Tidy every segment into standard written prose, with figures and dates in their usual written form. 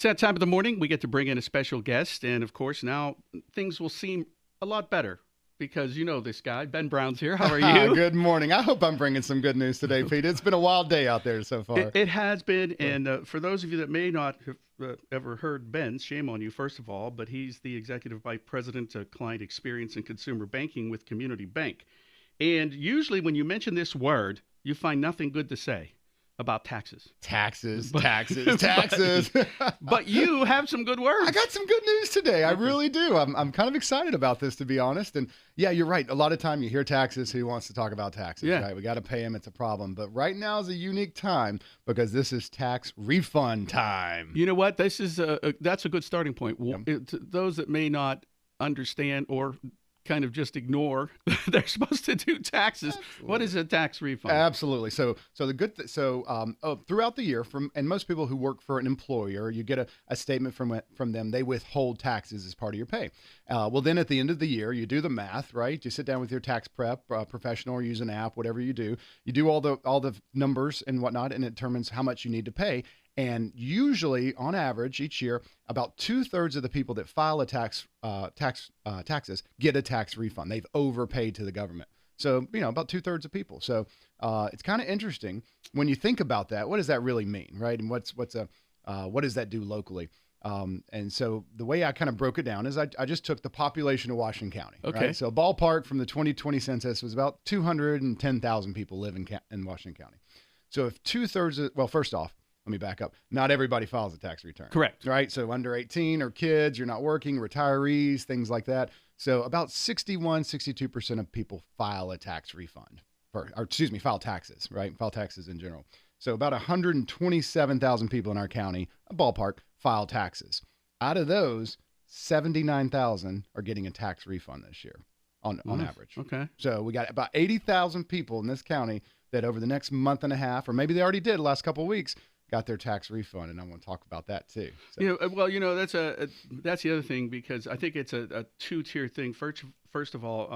It's that time of the morning. We get to bring in a special guest. And, of course, now things will seem a lot better because you know this guy. Ben Brown's here. How are you? Good morning. I hope I'm bringing some good news today, Pete. It's been a wild day out there so far. It has been. And for those of you that may not have ever heard Ben, shame on you, first of all, but he's the Executive Vice President of Client Experience and Consumer Banking with Community Bank. And usually when you mention this word, you find nothing good to say about taxes. Taxes. But you have some good words. I got some good news today. I really do. I'm kind of excited about this, to be honest. And yeah, you're right. A lot of time you hear taxes. Who wants to talk about taxes? Yeah. Right? We got to pay them. It's a problem. But right now is a unique time because this is tax refund time. You know what? This is that's a good starting point. Yep. To those that may not understand or kind of just ignore, they're supposed to do taxes. Absolutely. What is a tax refund? Absolutely. So throughout the year, and most people who work for an employer, you get a statement from them. They withhold taxes as part of your pay. Well, then at the end of the year, you do the math, right? You sit down with your tax prep professional or use an app, whatever you do. You do all the numbers and whatnot, and it determines how much you need to pay. And usually, on average, each year, about 2/3 of the people that file taxes get a tax refund. They've overpaid to the government. So, about 2/3 of people. So it's kind of interesting when you think about that. What does that really mean, right? And what does that do locally? And so the way I kind of broke it down is I just took the population of Washington County. Okay. Right? So ballpark from the 2020 census was about 210,000 people live in Washington County. So if 2/3 well, first off, let me back up. Not everybody files a tax return. Correct. Right? So under 18 or kids, you're not working, retirees, things like that. So about 62% of people file a tax refund. File taxes, right? File taxes in general. So about 127,000 people in our county, a ballpark, file taxes. Out of those, 79,000 are getting a tax refund this year on average. Okay. So we got about 80,000 people in this county that over the next month and a half, or maybe they already did the last couple of weeks, got their tax refund, and I want to talk about that too. So. That's the other thing, because I think it's a two-tier thing. First of all,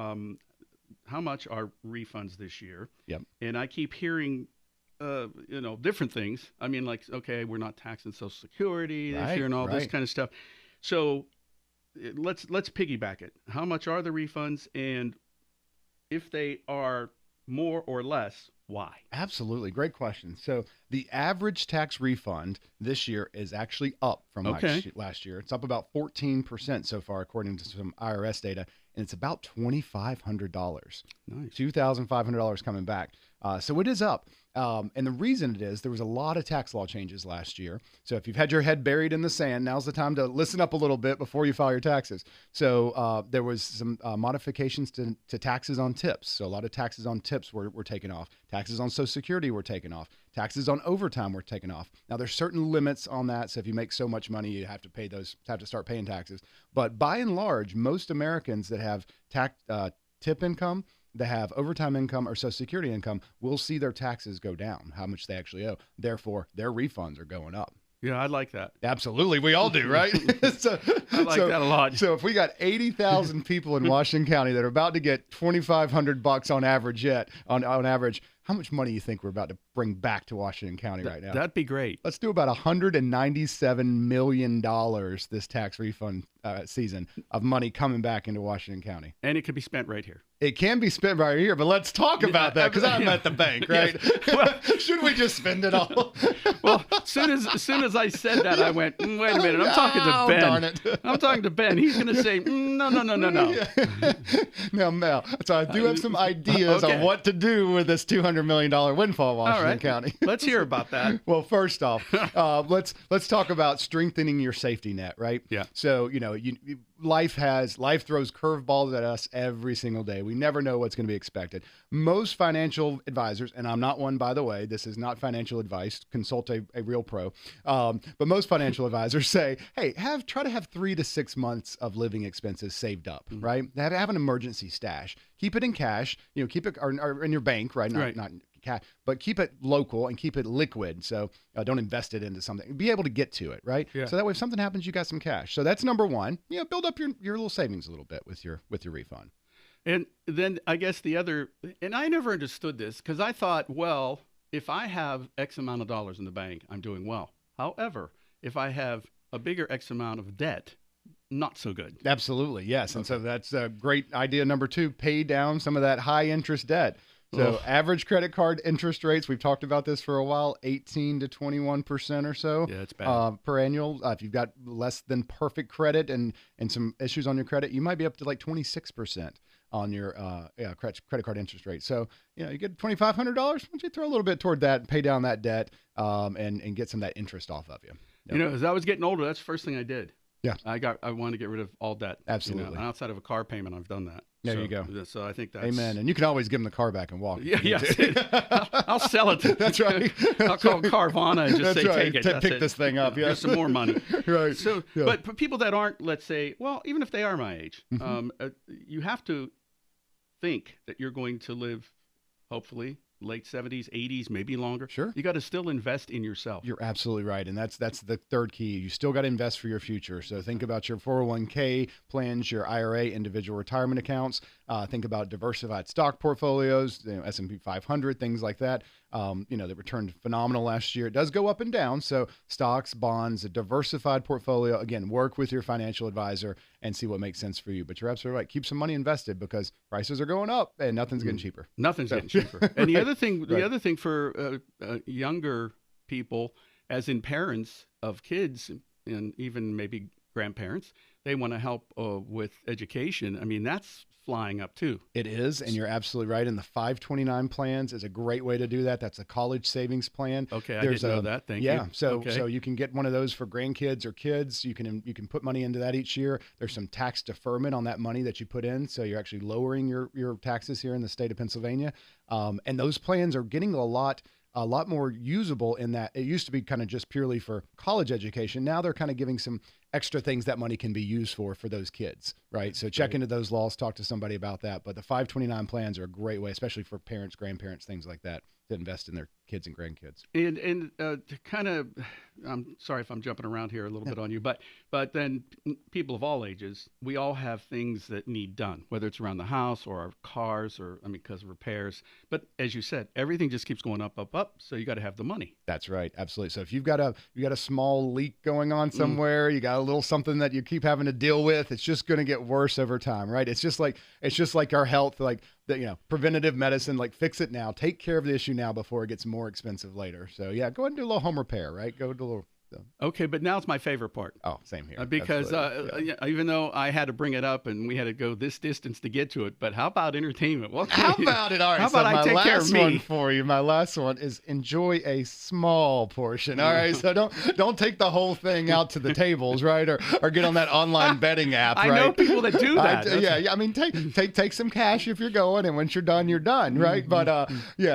how much are refunds this year? Yep. And I keep hearing, different things. I mean, like, okay, we're not taxing Social Security this year and all this kind of stuff. So let's piggyback it. How much are the refunds, and if they are more or less, why? Absolutely. Great question. So the average tax refund this year is actually up from last year. It's up about 14% so far, according to some IRS data, and it's about $2,500. Nice. $2,500 coming back. So it is up. And the reason it is, there was a lot of tax law changes last year. So if you've had your head buried in the sand, now's the time to listen up a little bit before you file your taxes. So there was some modifications to taxes on tips. So a lot of taxes on tips were taken off. Taxes on Social Security were taken off. Taxes on overtime were taken off. Now there's certain limits on that. So if you make so much money, you have to start paying taxes. But by and large, most Americans that have tip income, that have overtime income or Social Security income, will see their taxes go down, how much they actually owe. Therefore, their refunds are going up. Yeah, I like that. Absolutely. We all do, right? I like that a lot. So if we got 80,000 people in Washington County that are about to get $2,500 on average on average, how much money do you think we're about to bring back to Washington County right now? That'd be great. Let's do about $197 million this tax refund season of money coming back into Washington County. And it could be spent right here. It can be spent right here, but let's talk about that because I'm at the bank, right? Yes. Well, should we just spend it all? Well, as soon as I said that, I went, wait a minute, I'm talking to Ben. Darn it. I'm talking to Ben. He's going to say, no. No, Mel. So I do have some ideas on what to do with this $200 million windfall, Washington County. Let's hear about that. Well, first off, let's talk about strengthening your safety net, right? Yeah. So, life throws curveballs at us every single day. We never know what's going to be expected. Most financial advisors, and I'm not one, by the way, this is not financial advice, consult a real pro. But most financial advisors say, hey, try to have 3 to 6 months of living expenses saved up, right? Have an emergency stash. Keep it in cash, keep it or in your bank, right? Not cash, but keep it local and keep it liquid. So don't invest it into something. Be able to get to it, right? Yeah. So that way, if something happens, you got some cash. So that's number one. Build up your little savings a little bit with your refund. And then I guess the other, and I never understood this because I thought, well, if I have X amount of dollars in the bank, I'm doing well. However, if I have a bigger X amount of debt, not so good. Absolutely, yes. And so that's a great idea. Number 2, pay down some of that high interest debt. So average credit card interest rates, we've talked about this for a while, 18 to 21% or so. Yeah, it's bad. Per annual. If you've got less than perfect credit and some issues on your credit, you might be up to like 26% on your credit card interest rate. So, you get $2,500. Why don't you throw a little bit toward that and pay down that debt and get some of that interest off of you. Yep. As I was getting older, that's the first thing I did. Yeah. I wanted to get rid of all debt. Absolutely. Outside of a car payment, I've done that. There you go. So I think that's... Amen. And you can always give them the car back and walk. Yeah. I'll sell it. That's right. I'll call Carvana and just say, take it. Pick this thing up. Yeah. Here's some more money. Right. So, yeah. But for people that aren't, let's say, well, even if they are my age, you have to think that you're going to live, hopefully, late 70s, 80s, maybe longer. Sure. You got to still invest in yourself. You're absolutely right. And that's the third key. You still got to invest for your future. So think about your 401k plans, your IRA, individual retirement accounts. Think about diversified stock portfolios, S&P 500, things like that. They returned phenomenal last year. It does go up and down. So stocks, bonds, a diversified portfolio. Again, work with your financial advisor and see what makes sense for you. But you're absolutely right. Keep some money invested because prices are going up and nothing's getting cheaper. Nothing's getting cheaper. And the other thing for younger people, as in parents of kids and even maybe grandparents, they want to help with education. I mean, that's flying up too. It is, and you're absolutely right. And the 529 plans is a great way to do that. That's a college savings plan. Okay, I didn't know that. Thank you. Yeah, so you can get one of those for grandkids or kids. You can put money into that each year. There's some tax deferment on that money that you put in, so you're actually lowering your taxes here in the state of Pennsylvania. And those plans are getting a lot more usable in that it used to be kind of just purely for college education. Now they're kind of giving some extra things that money can be used for those kids, right? So check into those laws, talk to somebody about that. But the 529 plans are a great way, especially for parents, grandparents, things like that, to invest in their kids and grandkids. And to kind of, I'm sorry if I'm jumping around here a little bit on you, but then people of all ages, we all have things that need done, whether it's around the house or our cars or, because of repairs. But as you said, everything just keeps going up. So you got to have the money. That's right. Absolutely. So if you've got a small leak going on somewhere, you got a little something that you keep having to deal with, it's just going to get worse over time, right? It's just like our health, like preventative medicine, like fix it now, take care of the issue now before it gets more expensive later. So yeah, go ahead and do a little home repair, right? Go do a little. Okay, but now it's my favorite part. Oh, same here. Because even though I had to bring it up and we had to go this distance to get to it, but how about entertainment? Well, how about it? All right. How about I take care of me? One for you. My last one is enjoy a small portion. All right. So don't take the whole thing out to the tables, right? Or get on that online betting app. Right? I know people that do that. Yeah. I mean, take some cash if you're going, and once you're done, you're done, right? But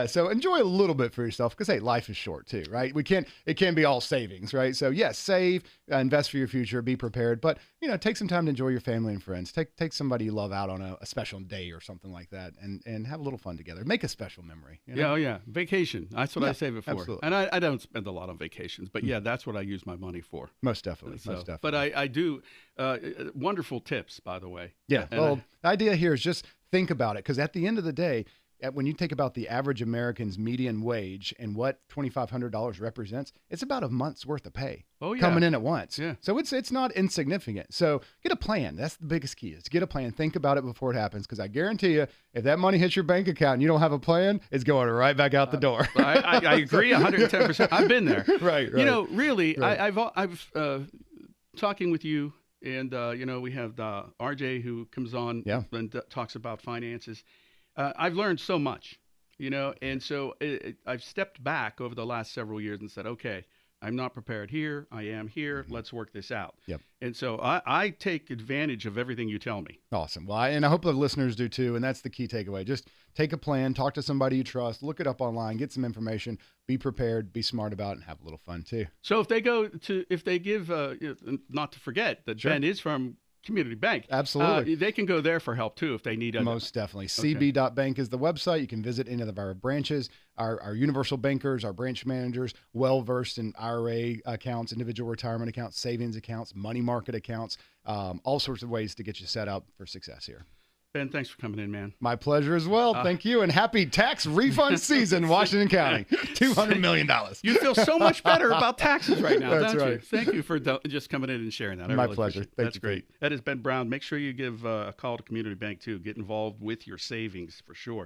so enjoy a little bit for yourself because hey, life is short too, right? It can't be all savings, right? So yes, save, invest for your future, be prepared, but take some time to enjoy your family and friends. Take somebody you love out on a special day or something like that, and have a little fun together. Make a special memory. Yeah, vacation. That's what I save it for. Absolutely. And I don't spend a lot on vacations, but that's what I use my money for. Most definitely. But I do wonderful tips, by the way. Yeah. The idea here is just think about it, because at the end of the day, when you think about the average American's median wage and what $2,500 represents, it's about a month's worth of pay coming in at once. Yeah. So it's not insignificant. So get a plan. That's the biggest key, is get a plan. Think about it before it happens, because I guarantee you, if that money hits your bank account and you don't have a plan, it's going right back out the door. I agree 110%. I've been there. Right. Really, right. I've talking with you, and we have RJ who comes on and talks about finances. I've learned so much, and so I've stepped back over the last several years and said, okay, I'm not prepared here. I am here. Mm-hmm. Let's work this out. Yep. And so I take advantage of everything you tell me. Awesome. Well, and I hope the listeners do too. And that's the key takeaway. Just take a plan, talk to somebody you trust, look it up online, get some information, be prepared, be smart about it, and have a little fun too. So if they give, not to forget that Ben is from Community Bank. Absolutely. They can go there for help too if they need it. Most definitely. cb.bank is the website. You can visit any of our branches. Our universal bankers, our branch managers, well-versed in IRA accounts, individual retirement accounts, savings accounts, money market accounts, all sorts of ways to get you set up for success here. Ben, thanks for coming in, man. My pleasure as well. Thank you. And happy tax refund season, Washington County. $200 million. You feel so much better about taxes right now, That's don't right. you? Thank you for just coming in and sharing that. My pleasure. That's great. That is Ben Brown. Make sure you give a call to Community Bank, too. Get involved with your savings for sure.